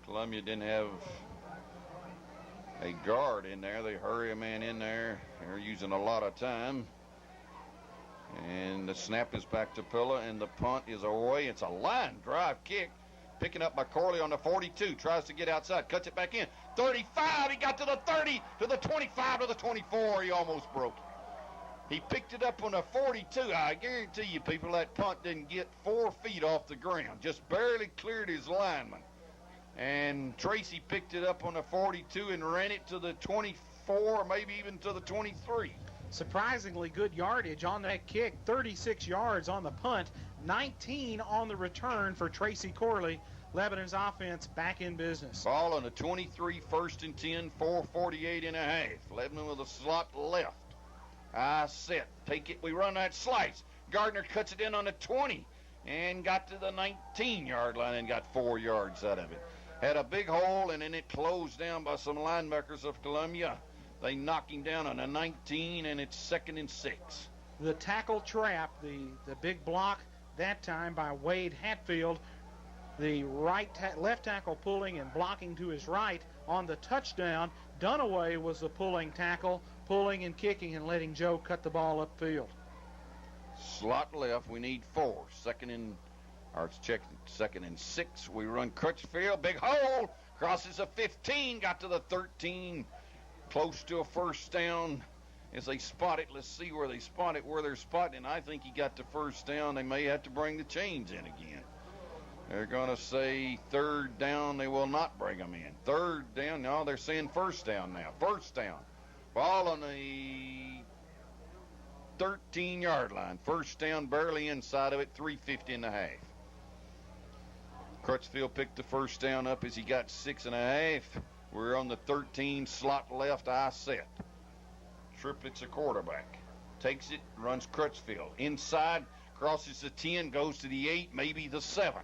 Columbia didn't have a guard in there. They hurry a man in there. They're using a lot of time. And the snap is back to Pilla, and the punt is away. It's a line drive kick. Picking up by Corley on the 42. Tries to get outside. Cuts it back in. 35. He got to the 30, to the 25, to the 24. He almost broke it. He picked it up on the 42. I guarantee you, people, that punt didn't get 4 feet off the ground. Just barely cleared his lineman. And Tracy picked it up on the 42 and ran it to the 24, maybe even to the 23. Surprisingly good yardage on that kick. 36 yards on the punt, 19 on the return for Tracy Corley. Lebanon's offense back in business. Ball on the 23, 1st and 10, 4:48 and a half. Lebanon with a slot left. I set. Take it. We run that slice. Gardner cuts it in on the 20 and got to the 19-yard line and got 4 yards out of it. Had a big hole, and then it closed down by some linebackers of Columbia. They knock him down on a 19, and it's 2nd and 6. The tackle trap, the big block that time by Wade Hatfield. The left tackle pulling and blocking to his right on the touchdown. Dunaway was the pulling tackle, pulling and kicking and letting Joe cut the ball upfield. Slot left. We need 4. Second and 6. We run Crutchfield. Big hole. Crosses the 15. Got to the 13. Close to a first down as they spot it. Let's see where they spot it, where they're spotting. I think he got the first down. They may have to bring the chains in again. They're going to say 3rd down. They will not bring them in. 3rd down. No, they're saying 1st down now. 1st down. Ball on the 13-yard line. 1st down, barely inside of it. 3:50 and a half. Crutchfield picked the first down up as he got 6.5. We're on the 13, slot left, I set. Triplett's a quarterback. Takes it, runs Crutchfield. Inside, crosses the 10, goes to the 8, maybe the 7.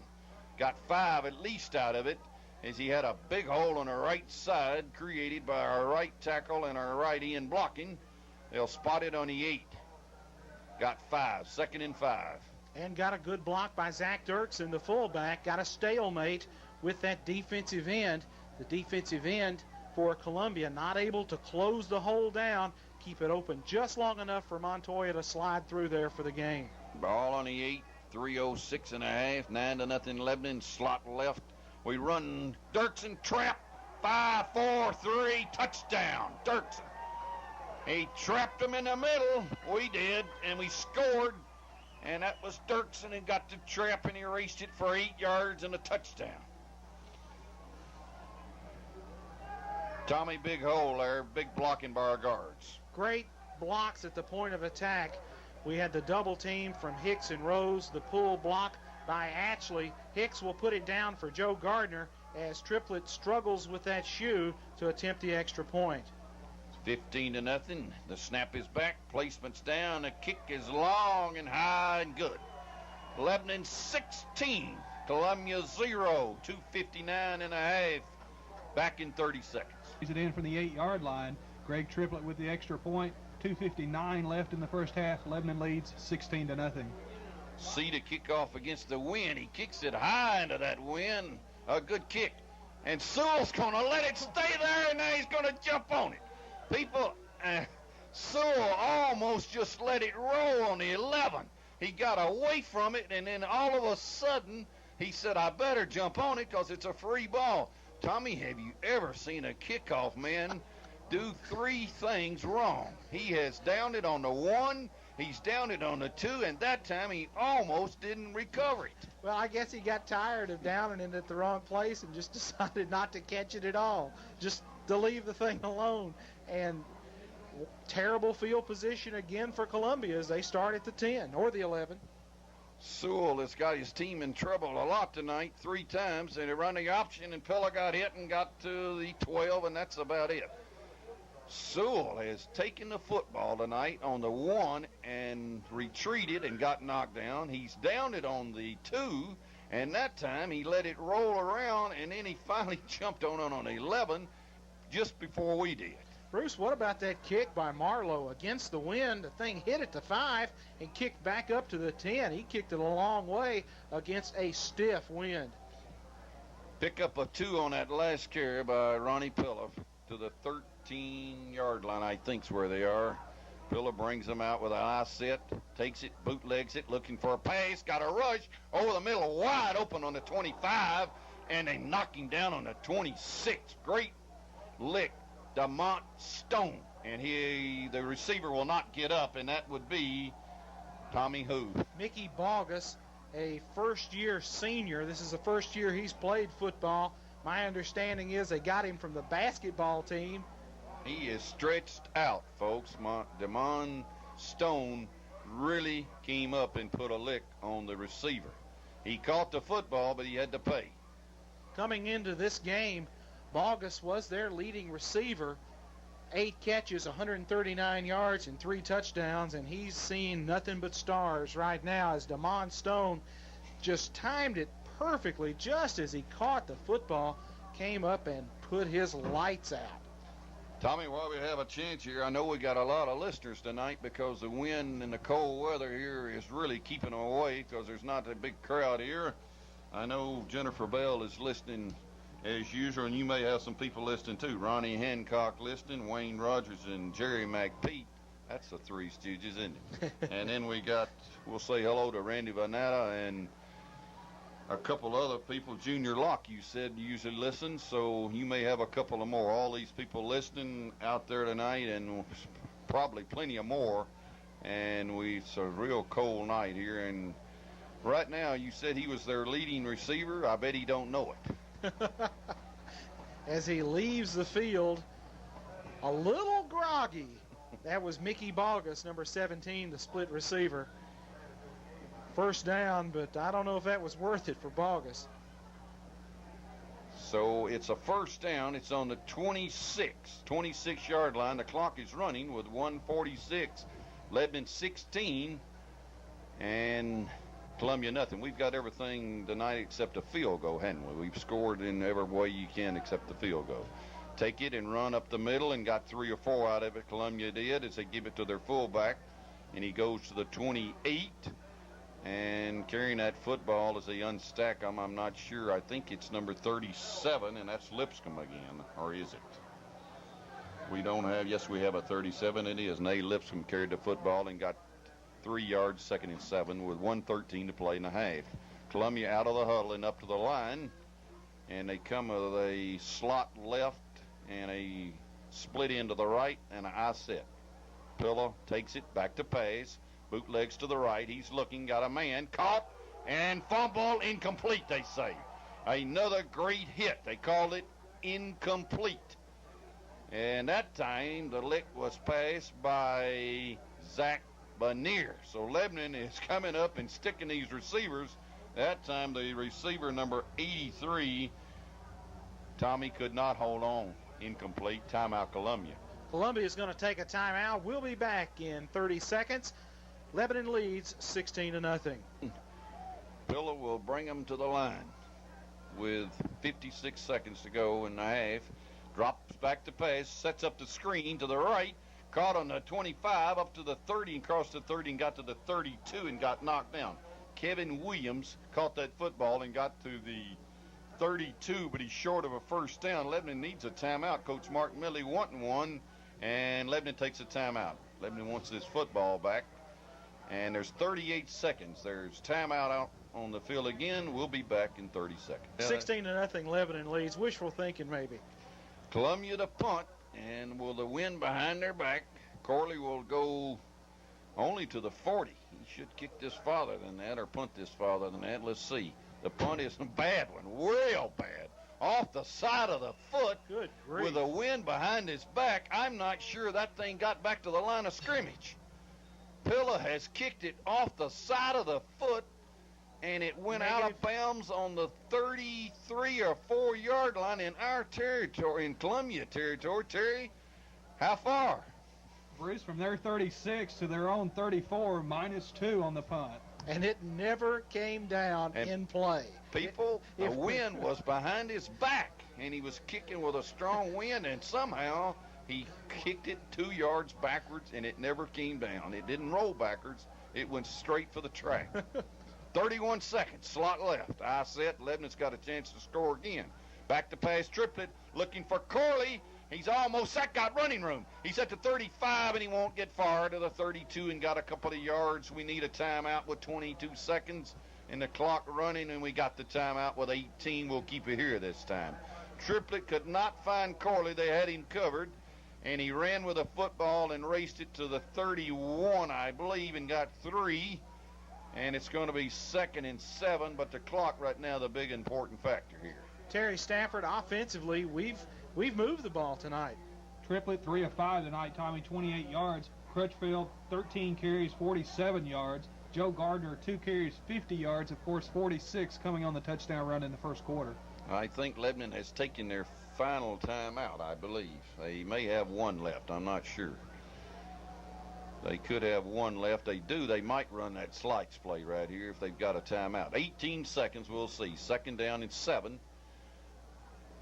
Got 5 at least out of it as he had a big hole on the right side created by our right tackle and our right end blocking. They'll spot it on the 8. Got 5, 2nd and 5. And got a good block by Zach Dirksen, the fullback. Got a stalemate with that defensive end. The defensive end for Columbia not able to close the hole down, keep it open just long enough for Montoya to slide through there for the game. Ball on the 8, 3:06 and a half, 9-0 Lebanon, slot left. We run Dirksen trap, 5-4-3, touchdown, Dirksen. He trapped him in the middle. We did, and we scored. And that was Dirksen who got the trap, and he erased it for 8 yards and a touchdown. Tommy, big hole there, big blocking by our guards. Great blocks at the point of attack. We had the double team from Hicks and Rose, the pull block by Ashley. Hicks will put it down for Joe Gardner as Triplett struggles with that shoe to attempt the extra point. 15-0. The snap is back, placement's down, the kick is long and high and good. Lebanon 16, Columbia 0, 2:59 and a half, back in 30 seconds. He's it in from the 8-yard line. Greg Triplett with the extra point. 2:59 left in the first half. Lebanon leads 16-0. See the kickoff against the wind. He kicks it high into that wind. A good kick. And Sewell's going to let it stay there, and now he's going to jump on it. People, Sewell almost just let it roll on the 11. He got away from it, and then all of a sudden, he said, I better jump on it because it's a free ball. Tommy, have you ever seen a kickoff man do 3 things wrong? He has downed it on the 1, he's downed it on the 2, and that time he almost didn't recover it. Well, I guess he got tired of downing it at the wrong place and just decided not to catch it at all, just to leave the thing alone. And terrible field position again for Columbia as they start at the 10 or the 11. Sewell has got his team in trouble a lot tonight, 3 times, and they run the option, and Pilla got hit and got to the 12, and that's about it. Sewell has taken the football tonight on the 1 and retreated and got knocked down. He's downed it on the 2, and that time he let it roll around, and then he finally jumped on it on 11 just before we did. Bruce, what about that kick by Marlowe against the wind? The thing hit at the 5 and kicked back up to the 10. He kicked it a long way against a stiff wind. Pick up a 2 on that last carry by Ronnie Pilla to the 13-yard line, I think's where they are. Pilla brings them out with an eye set, takes it, bootlegs it, looking for a pass, got a rush over the middle, wide open on the 25, and they knock him down on the 26. Great lick, DeMont Stone, and the receiver will not get up, and that would be Tommy who? Mickey Bogus, a first-year senior. This is the first year he's played football. My understanding is they got him from the basketball team. He is stretched out, folks. DeMont Stone really came up and put a lick on the receiver. He caught the football, but he had to pay. Coming into this game, Bogus was their leading receiver. 8 catches, 139 yards, and 3 touchdowns, and he's seen nothing but stars right now as DeMont Stone just timed it perfectly just as he caught the football, came up and put his lights out. Tommy, while we have a chance here, I know we got a lot of listeners tonight because the wind and the cold weather here is really keeping them away because there's not a big crowd here. I know Jennifer Bell is listening as usual, and you may have some people listening too. Ronnie Hancock listening, Wayne Rogers and Jerry McPeak. That's the Three Stooges, isn't it? And then we'll say hello to Randy Vanetta and a couple other people. Junior Locke, you said, usually listens, so you may have a couple of more. All these people listening out there tonight, and probably plenty of more. And it's a real cold night here. And right now, you said he was their leading receiver. I bet he don't know it. As he leaves the field, a little groggy. That was Mickey Bogus, number 17, the split receiver. First down, but I don't know if that was worth it for Bogus. So it's a first down. It's on the 26-yard line. The clock is running with 1:46. Lebanon 16 and Columbia nothing. We've got everything tonight except a field goal, haven't we? We've scored in every way you can except the field goal. Take it and run up the middle and got 3 or 4 out of it. Columbia did as they give it to their fullback, and he goes to the 28. And carrying that football as they unstack them, I'm not sure. I think it's number 37, and that's Lipscomb again, or is it? We don't have, yes, we have a 37. It is. Nay Lipscomb carried the football and got 3 yards, 2nd and 7, with 1:13 to play in the half. Columbia out of the huddle and up to the line, and they come with a slot left and a split end to the right and an eye set. Pilla takes it back to pass. Bootlegs to the right. He's looking, got a man, caught, and fumble, incomplete, they say. Another great hit. They called it incomplete. And that time, the lick was passed by Zach Banier. So Lebanon is coming up and sticking these receivers. That time, the receiver, number 83, Tommy could not hold on. Incomplete. Timeout, Columbia. Columbia is going to take a timeout. We'll be back in 30 seconds. Lebanon leads 16-0. Pilla will bring them to the line with 56 seconds to go in the half. Drops back to pass, sets up the screen to the right, caught on the 25 up to the 30 and crossed the 30 and got to the 32 and got knocked down. Kevin Williams caught that football and got to the 32, but he's short of a first down. Lebanon needs a timeout. Coach Mark Milley wanting one, and Lebanon takes a timeout. Lebanon wants this football back. And there's 38 seconds. There's timeout out on the field again. We'll be back in 30 seconds. 16-0 Lebanon leads. Wishful thinking, maybe. Columbia to punt, and will the wind behind their back. Corley will go only to the 40. He should kick this farther than that or punt this farther than that. Let's see. The punt is a bad one, real bad. Off the side of the foot. Good grief. With the wind behind his back. I'm not sure that thing got back to the line of scrimmage. Pilla has kicked it off the side of the foot, and it went out of bounds on the 33 or 4-yard line in our territory, in Columbia territory. Terry, how far? Bruce, from their 36 to their own 34, -2 on the punt. And it never came down in play. People, the wind was behind his back, and he was kicking with a strong wind, and somehow he kicked it 2 yards backwards, and it never came down. It didn't roll backwards. It went straight for the track. 31 seconds, slot left. I set, Lebanon's got a chance to score again. Back to pass, Triplett, looking for Corley. He's almost got running room. He's at the 35, and he won't get far to the 32 and got a couple of yards. We need a timeout with 22 seconds and the clock running, and we got the timeout with 18. We'll keep it here this time. Triplett could not find Corley. They had him covered, and he ran with a football and raced it to the 31, I believe, and got 3. And it's going to be 2nd and 7, but the clock right now the big important factor here. Terry Stafford, offensively, we've moved the ball tonight. Triplett 3 of 5 tonight, Tommy, 28 yards. Crutchfield 13 carries, 47 yards. Joe Gardner 2 carries, 50 yards. Of course, 46 coming on the touchdown run in the first quarter. I think Lebanon has taken their final timeout, I believe. They may have one left. I'm not sure. They could have one left. They do. They might run that slides play right here if they've got a timeout. 18 seconds, we'll see. 2nd down and 7.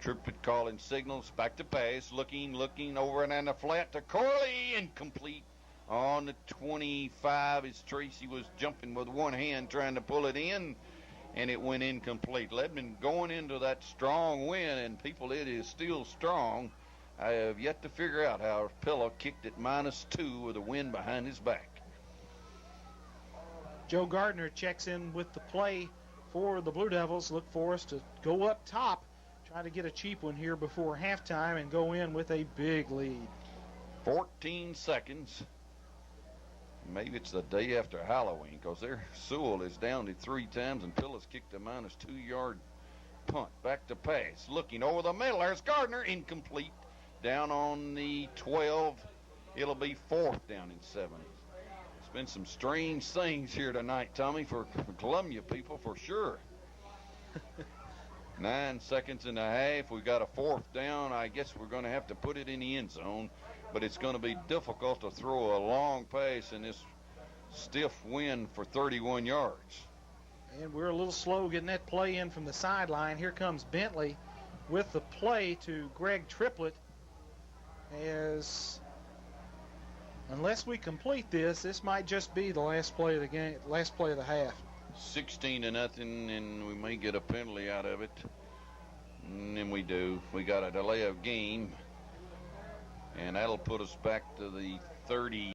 Triplett calling signals. Back to pass. Looking over and on the flat to Corley. Incomplete on the 25 as Tracy was jumping with one hand trying to pull it in, and it went incomplete. Lebanon going into that strong win, and people, it is still strong. I have yet to figure out how Pillow kicked it -2 with a wind behind his back. Joe Gardner checks in with the play for the Blue Devils. Look for us to go up top, try to get a cheap one here before halftime and go in with a big lead. 14 seconds. Maybe it's the day after Halloween, because their Sewell is down to 3 times, and Pillows kicked a -2-yard punt. Back to pass. Looking over the middle. There's Gardner. Incomplete. Down on the 12. It'll be 4th down and 7. It's been some strange things here tonight, Tommy, for Columbia people, for sure. 9 seconds and a half. We've got a 4th down. I guess we're going to have to put it in the end zone, but it's going to be difficult to throw a long pass in this stiff wind for 31 yards. And we're a little slow getting that play in from the sideline. Here comes Bentley with the play to Greg Triplett. As unless we complete this might just be the last play of the game, last play of the half. 16-0, and we may get a penalty out of it. And then we do. We got a delay of game, and that'll put us back to the 30.